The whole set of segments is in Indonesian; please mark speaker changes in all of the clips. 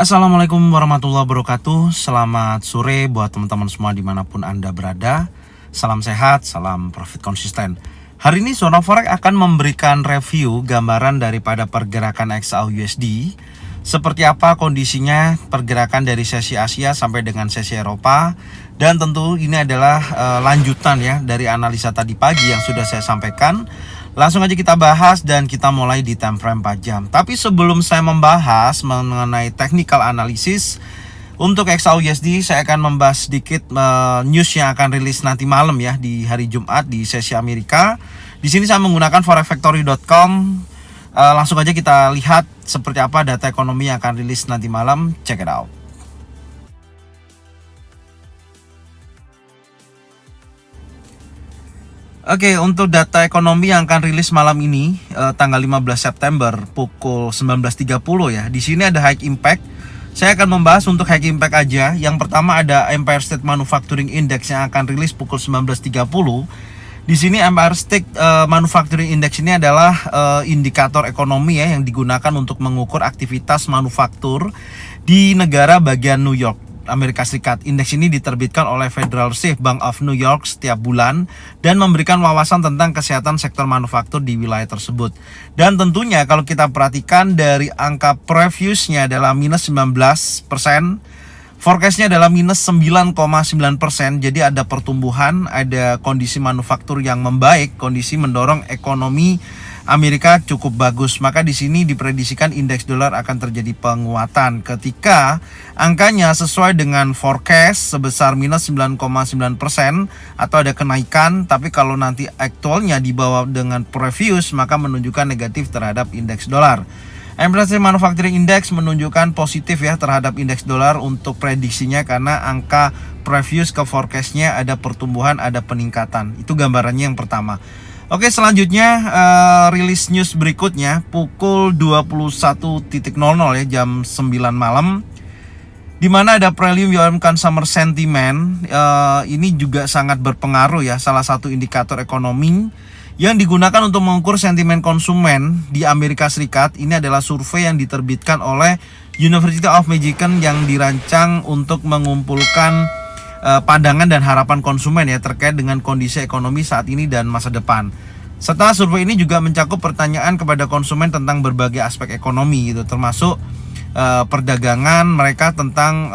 Speaker 1: Assalamualaikum warahmatullahi wabarakatuh. Selamat sore buat teman-teman semua dimanapun Anda berada. Salam sehat, salam profit konsisten. Hari ini Zona Forex akan memberikan review gambaran daripada pergerakan XAUUSD. Seperti apa kondisinya pergerakan dari sesi Asia sampai dengan sesi Eropa. Dan tentu ini adalah lanjutan ya dari analisa tadi pagi yang sudah saya sampaikan. Langsung aja kita bahas dan kita mulai di time frame 4 jam. Tapi sebelum saya membahas mengenai technical analysis untuk XAUUSD, saya akan membahas sedikit news yang akan rilis nanti malam ya di hari Jumat di sesi Amerika. Di sini saya menggunakan forexfactory.com. Langsung aja kita lihat seperti apa data ekonomi yang akan rilis nanti malam. Check it out. Oke, untuk data ekonomi yang akan rilis malam ini tanggal 15 September pukul 19.30 ya. Di sini ada high impact. Saya akan membahas untuk high impact aja. Yang pertama ada Empire State Manufacturing Index yang akan rilis pukul 19.30. Di sini Empire State Manufacturing Index ini adalah indikator ekonomi ya yang digunakan untuk mengukur aktivitas manufaktur di negara bagian New York, Amerika Serikat. Indeks ini diterbitkan oleh Federal Reserve Bank of New York setiap bulan dan memberikan wawasan tentang kesehatan sektor manufaktur di wilayah tersebut. Dan tentunya kalau kita perhatikan dari angka previousnya adalah minus 19%, forecastnya adalah minus 9,9%. Jadi ada pertumbuhan, ada kondisi manufaktur yang membaik, kondisi mendorong ekonomi Amerika cukup bagus. Maka di sini diprediksikan indeks dolar akan terjadi penguatan ketika angkanya sesuai dengan forecast sebesar minus 9,9% atau ada kenaikan. Tapi kalau nanti aktualnya di bawah dengan previous maka menunjukkan negatif terhadap indeks dolar. Empire State Manufacturing Index menunjukkan positif ya terhadap indeks dolar untuk prediksinya karena angka previous ke forecastnya ada pertumbuhan, ada peningkatan. Itu gambarannya yang pertama. Oke, selanjutnya rilis news berikutnya pukul 21.00 ya, jam 9 malam. Di mana ada Prelim UM Consumer Sentiment. Ini juga sangat berpengaruh ya, salah satu indikator ekonomi yang digunakan untuk mengukur sentimen konsumen di Amerika Serikat. Ini adalah survei yang diterbitkan oleh University of Michigan yang dirancang untuk mengumpulkan pandangan dan harapan konsumen ya terkait dengan kondisi ekonomi saat ini dan masa depan. Serta survei ini juga mencakup pertanyaan kepada konsumen tentang berbagai aspek ekonomi gitu, termasuk perdagangan mereka tentang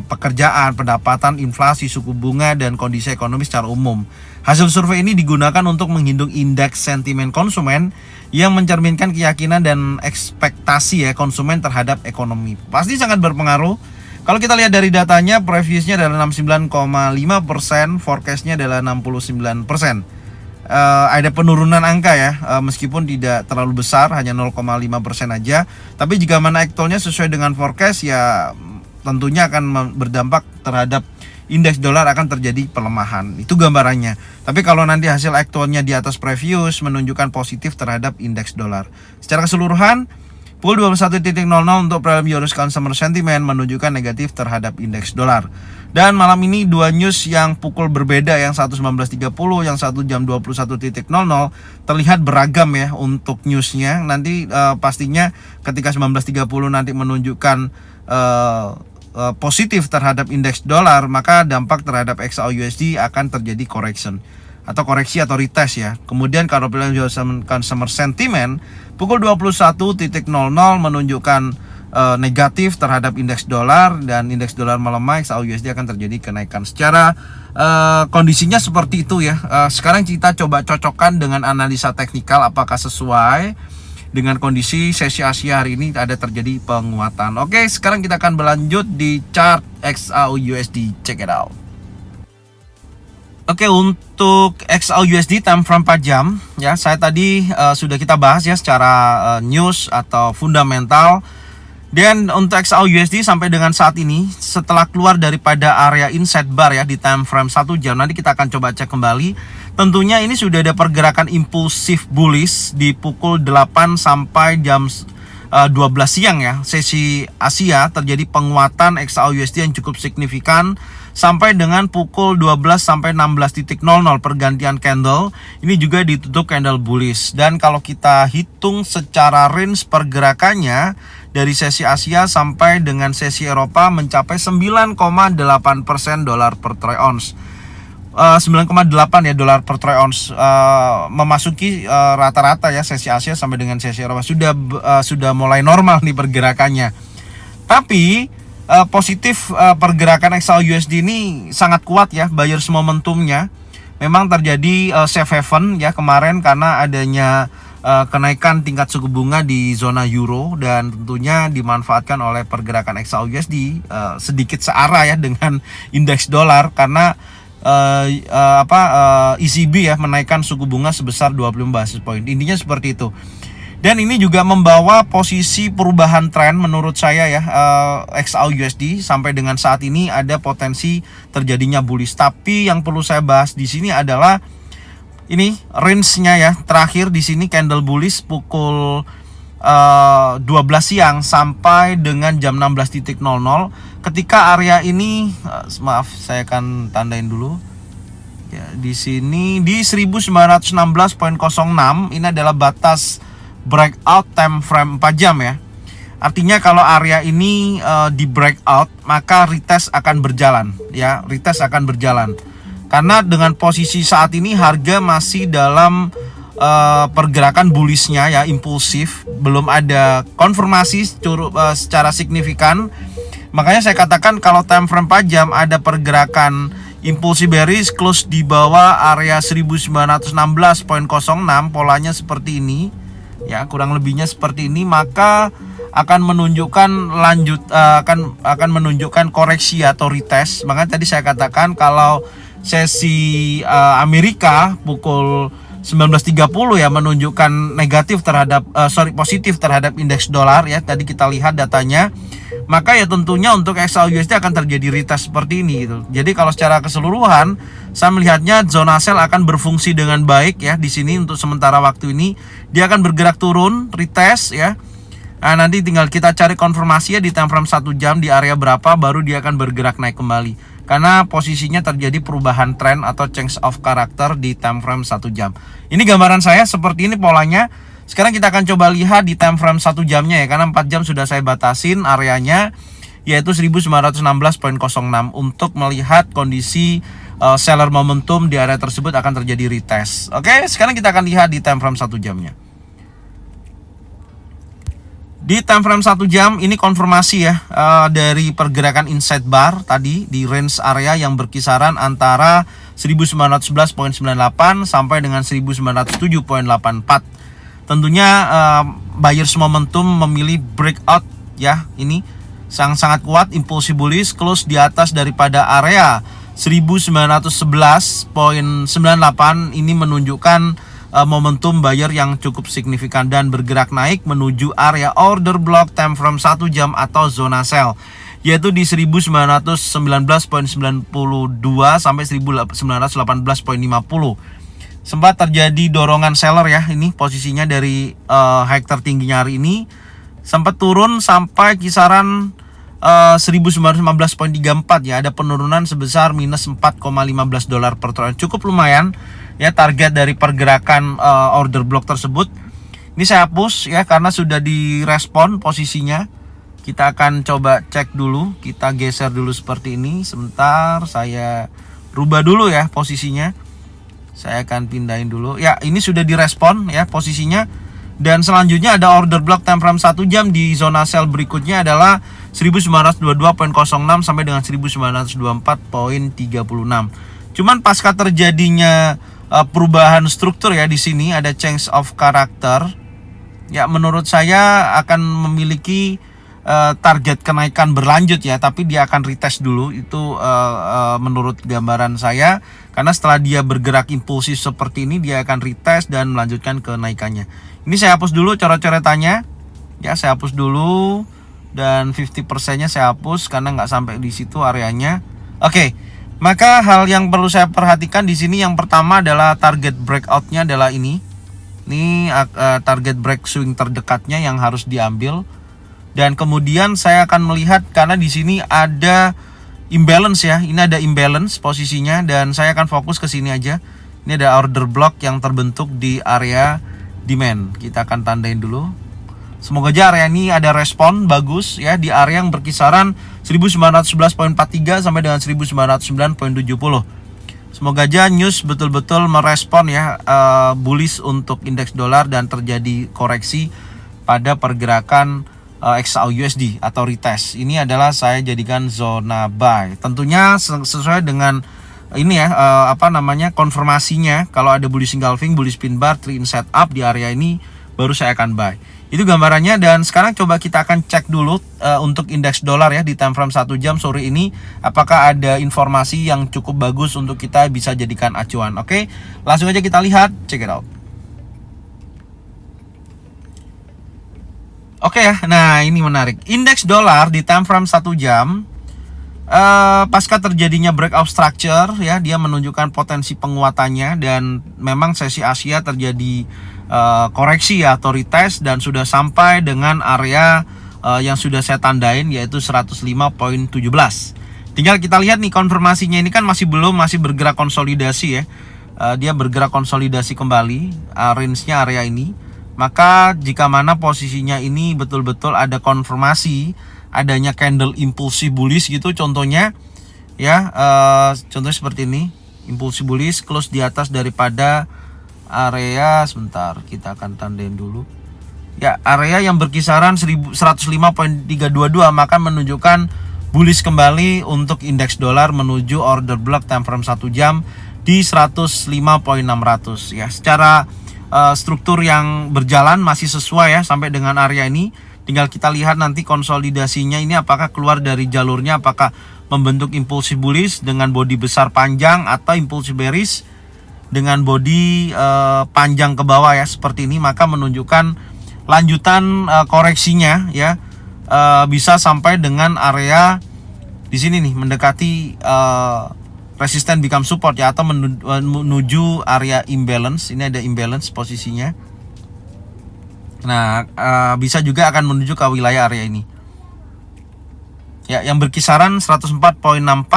Speaker 1: pekerjaan, pendapatan, inflasi, suku bunga dan kondisi ekonomi secara umum. Hasil survei ini digunakan untuk menghitung indeks sentimen konsumen yang mencerminkan keyakinan dan ekspektasi ya konsumen terhadap ekonomi. Pasti sangat berpengaruh. Kalau kita lihat dari datanya, previousnya adalah 69,5%, forecastnya adalah 69%. Ada penurunan angka ya, meskipun tidak terlalu besar, hanya 0,5% aja. Tapi jika mana aktualnya sesuai dengan forecast ya tentunya akan berdampak terhadap indeks dolar akan terjadi pelemahan. Itu gambarannya. Tapi kalau nanti hasil aktualnya di atas previous menunjukkan positif terhadap indeks dolar. Secara keseluruhan pukul 21.00 untuk Prelim US Consumer Sentiment menunjukkan negatif terhadap indeks dolar. Dan malam ini dua news yang pukul berbeda, yang satu 19.30, yang satu jam 21.00 terlihat beragam ya untuk newsnya. Nanti pastinya ketika 19.30 nanti menunjukkan positif terhadap indeks dolar, maka dampak terhadap XAUUSD akan terjadi correction atau koreksi atau retest ya. Kemudian kalau Prelim US Consumer Sentiment pukul 21.00 menunjukkan negatif terhadap indeks dolar dan indeks dolar melemah, XAUUSD akan terjadi kenaikan. Secara kondisinya seperti itu ya. Sekarang kita coba cocokkan dengan analisa teknikal apakah sesuai dengan kondisi sesi Asia hari ini ada terjadi penguatan. Oke, sekarang kita akan berlanjut di chart XAUUSD. Check it out. Oke, untuk XAUUSD time frame 4 jam ya, saya tadi sudah kita bahas ya secara news atau fundamental. Dan untuk XAUUSD sampai dengan saat ini setelah keluar daripada area inside bar ya di time frame 1 jam, nanti kita akan coba cek kembali. Tentunya ini sudah ada pergerakan impulsif bullish di pukul 8 sampai jam 12 siang ya. Sesi Asia terjadi penguatan XAUUSD yang cukup signifikan sampai dengan pukul 12 sampai 16.00 pergantian candle. Ini juga ditutup candle bullish. Dan kalau kita hitung secara range pergerakannya dari sesi Asia sampai dengan sesi Eropa mencapai 9,8% dolar per troy ounce. 9,8 ya dolar per troy ounce, memasuki rata-rata ya sesi Asia sampai dengan sesi Eropa sudah mulai normal nih pergerakannya. Tapi positif, pergerakan XAUUSD ini sangat kuat ya, buyers momentumnya. Memang terjadi safe haven ya kemarin karena adanya kenaikan tingkat suku bunga di zona euro, dan tentunya dimanfaatkan oleh pergerakan XAUUSD sedikit searah ya dengan indeks dolar karena ECB ya menaikkan suku bunga sebesar 25 basis point. Intinya seperti itu. Dan ini juga membawa posisi perubahan tren menurut saya ya, XAUUSD sampai dengan saat ini ada potensi terjadinya bullish. Tapi yang perlu saya bahas di sini adalah ini range-nya ya. Terakhir di sini candle bullish pukul 12 siang sampai dengan jam 16.00. Ketika area ini maaf saya akan tandain dulu. Ya, di sini di 1916.06 ini adalah batas breakout time frame 4 jam ya. Artinya kalau area ini di breakout, maka retest akan berjalan ya, retest akan berjalan. Karena dengan posisi saat ini harga masih dalam pergerakan bullishnya ya, impulsif, belum ada konfirmasi secara signifikan. Makanya saya katakan kalau time frame 4 jam ada pergerakan impulsif bearish close di bawah area 1916.06, polanya seperti ini ya, kurang lebihnya seperti ini, maka akan menunjukkan akan menunjukkan koreksi atau retest. Makanya tadi saya katakan kalau sesi Amerika pukul 19.30 ya menunjukkan negatif terhadap positif terhadap indeks dolar ya, tadi kita lihat datanya. Maka ya tentunya untuk XAUUSD akan terjadi retest seperti ini gitu. Jadi kalau secara keseluruhan saya melihatnya zona sell akan berfungsi dengan baik ya di sini untuk sementara waktu ini. Dia akan bergerak turun, retest ya. Nah, nanti tinggal kita cari konfirmasi ya di time frame 1 jam di area berapa baru dia akan bergerak naik kembali. Karena posisinya terjadi perubahan tren atau change of character di time frame 1 jam. Ini gambaran saya seperti ini polanya. Sekarang kita akan coba lihat di time frame 1 jamnya ya, karena 4 jam sudah saya batasin areanya yaitu 1916.06 untuk melihat kondisi seller momentum di area tersebut akan terjadi retest. Oke, sekarang kita akan lihat di time frame 1 jamnya. Di time frame 1 jam ini konfirmasi ya dari pergerakan inside bar tadi di range area yang berkisaran antara 1911.98 sampai dengan 1907.84. Tentunya buyers momentum memilih breakout ya, ini sangat kuat, impulsif bullish close di atas daripada area 1911.98. Ini menunjukkan momentum buyer yang cukup signifikan dan bergerak naik menuju area order block time frame 1 jam atau zona sell, yaitu di 1919.92 sampai 1918.50. Sempat terjadi dorongan seller ya, ini posisinya dari high tertingginya hari ini sempat turun sampai kisaran 1915.34 ya, ada penurunan sebesar minus 4,15 dolar per troy. Cukup lumayan ya target dari pergerakan order block tersebut. Ini saya hapus ya karena sudah direspon posisinya. Kita akan coba cek dulu, kita geser dulu seperti ini. Sebentar saya rubah dulu ya posisinya. Saya akan pindahin dulu. Ya, ini sudah direspon ya posisinya. Dan selanjutnya ada order block time frame 1 jam di zona sell berikutnya adalah 1922.06 sampai dengan 1924.36. Cuman pasca terjadinya perubahan struktur ya di sini ada change of character. Ya, menurut saya akan memiliki target kenaikan berlanjut ya, tapi dia akan retest dulu itu menurut gambaran saya. Karena setelah dia bergerak impulsif seperti ini, dia akan retest dan melanjutkan kenaikannya. Ini saya hapus dulu coret-coretannya. Ya, saya hapus dulu. Dan 50%-nya saya hapus karena nggak sampai di situ areanya. Oke, maka hal yang perlu saya perhatikan di sini yang pertama adalah target breakout-nya adalah ini. Ini target break swing terdekatnya yang harus diambil. Dan kemudian saya akan melihat karena di sini ada imbalance ya, ini ada imbalance posisinya dan saya akan fokus ke sini aja. Ini ada order block yang terbentuk di area demand. Kita akan tandain dulu. Semoga aja area ini ada respon bagus ya di area yang berkisaran 1911.43 sampai dengan 1909.70. Semoga aja news betul-betul merespon ya bullish untuk indeks dolar dan terjadi koreksi pada pergerakan XAU-USD atau retest. Ini adalah saya jadikan zona buy. Tentunya sesuai dengan ini ya konfirmasinya. Kalau ada bullish engulfing, bullish pin bar, 3 in setup di area ini baru saya akan buy. Itu gambarannya, dan sekarang coba kita akan cek dulu untuk indeks dolar ya di time frame 1 jam sore ini, apakah ada informasi yang cukup bagus untuk kita bisa jadikan acuan. Oke, langsung aja kita lihat, check it out. Oke ya, nah ini menarik. Indeks dolar di time frame 1 jam pasca terjadinya breakout structure ya, dia menunjukkan potensi penguatannya, dan memang sesi Asia terjadi koreksi ya, atau retest, dan sudah sampai dengan area yang sudah saya tandain, yaitu 105.17. Tinggal kita lihat nih konfirmasinya, ini kan masih bergerak konsolidasi ya. Dia bergerak konsolidasi kembali range-nya area ini. Maka jika mana posisinya ini betul-betul ada konfirmasi adanya candle impulsif bullish gitu, contohnya ya, contohnya seperti ini, impulsif bullish close di atas daripada area, sebentar kita akan tandain dulu ya, area yang berkisaran 105.322, maka menunjukkan bullish kembali untuk indeks dolar menuju order block time frame 1 jam di 105.600 ya. Secara struktur yang berjalan masih sesuai ya sampai dengan area ini. Tinggal kita lihat nanti konsolidasinya ini apakah keluar dari jalurnya, apakah membentuk impulsif bullish dengan body besar panjang, atau impulsif bearish dengan body panjang ke bawah ya seperti ini, maka menunjukkan lanjutan koreksinya ya, bisa sampai dengan area di sini nih, mendekati resisten become support ya, atau menuju area imbalance. Ini ada imbalance posisinya. Nah, bisa juga akan menuju ke wilayah area ini ya, yang berkisaran 104.64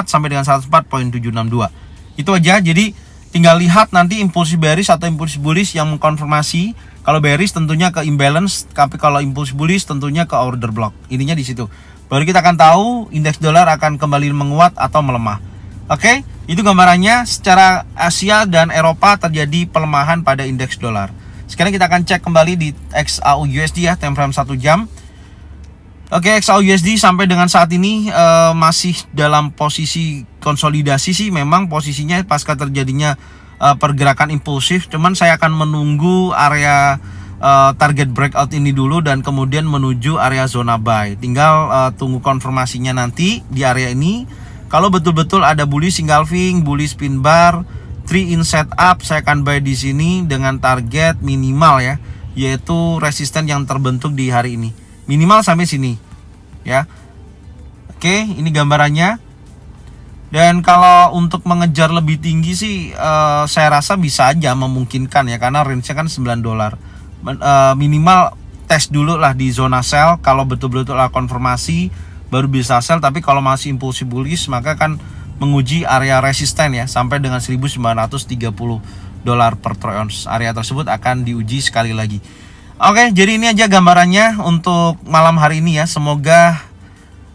Speaker 1: sampai dengan 104.762. Itu aja. Jadi tinggal lihat nanti impulsif bearish atau impulsif bullish yang mengkonfirmasi. Kalau bearish tentunya ke imbalance, tapi kalau impulsif bullish tentunya ke order block. Ininya di situ. Baru kita akan tahu indeks dolar akan kembali menguat atau melemah. Oke, itu gambarannya. Secara Asia dan Eropa terjadi pelemahan pada indeks dolar. Sekarang kita akan cek kembali di XAU-USD ya, time frame 1 jam. Oke, XAU-USD sampai dengan saat ini masih dalam posisi konsolidasi sih. Memang posisinya pasca terjadinya pergerakan impulsif. Cuman saya akan menunggu area target breakout ini dulu, dan kemudian menuju area zona buy. Tinggal tunggu konfirmasinya nanti di area ini. Kalau betul-betul ada bullish engulfing, bullish pin bar, 3 in setup, saya akan buy di sini dengan target minimal ya, yaitu resisten yang terbentuk di hari ini. Minimal sampai sini ya. Oke, ini gambarannya. Dan kalau untuk mengejar lebih tinggi sih saya rasa bisa aja, memungkinkan ya, karena range-nya kan $9. Minimal tes dulu lah di zona sell. Kalau betul-betul lah konfirmasi baru bisa sell. Tapi kalau masih impulsif bullish, maka kan menguji area resisten ya, sampai dengan $1.930 per troy ounce. Area tersebut akan diuji sekali lagi. Oke, jadi ini aja gambarannya untuk malam hari ini ya. Semoga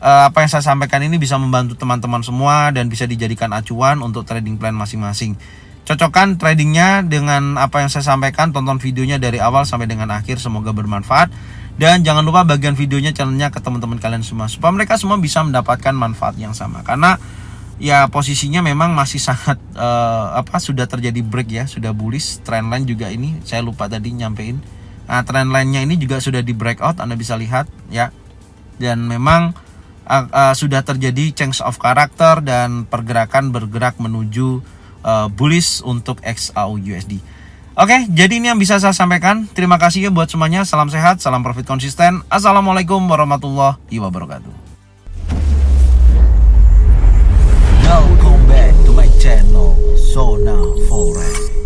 Speaker 1: apa yang saya sampaikan ini bisa membantu teman-teman semua dan bisa dijadikan acuan untuk trading plan masing-masing. Cocokkan tradingnya dengan apa yang saya sampaikan, tonton videonya dari awal sampai dengan akhir, semoga bermanfaat. Dan jangan lupa bagian videonya, channelnya ke teman-teman kalian semua, supaya mereka semua bisa mendapatkan manfaat yang sama. Karena ya posisinya memang masih sangat sudah terjadi break ya, sudah bullish. Trendline juga ini saya lupa tadi nyampein. Nah, trendline-nya ini juga sudah di breakout, Anda bisa lihat ya. Dan memang sudah terjadi change of character dan pergerakan bergerak menuju bullish untuk XAU-USD. Oke, jadi ini yang bisa saya sampaikan. Terima kasih ya buat semuanya. Salam sehat, salam profit konsisten. Assalamualaikum warahmatullahi wabarakatuh. Welcome back to my channel Zona Forex.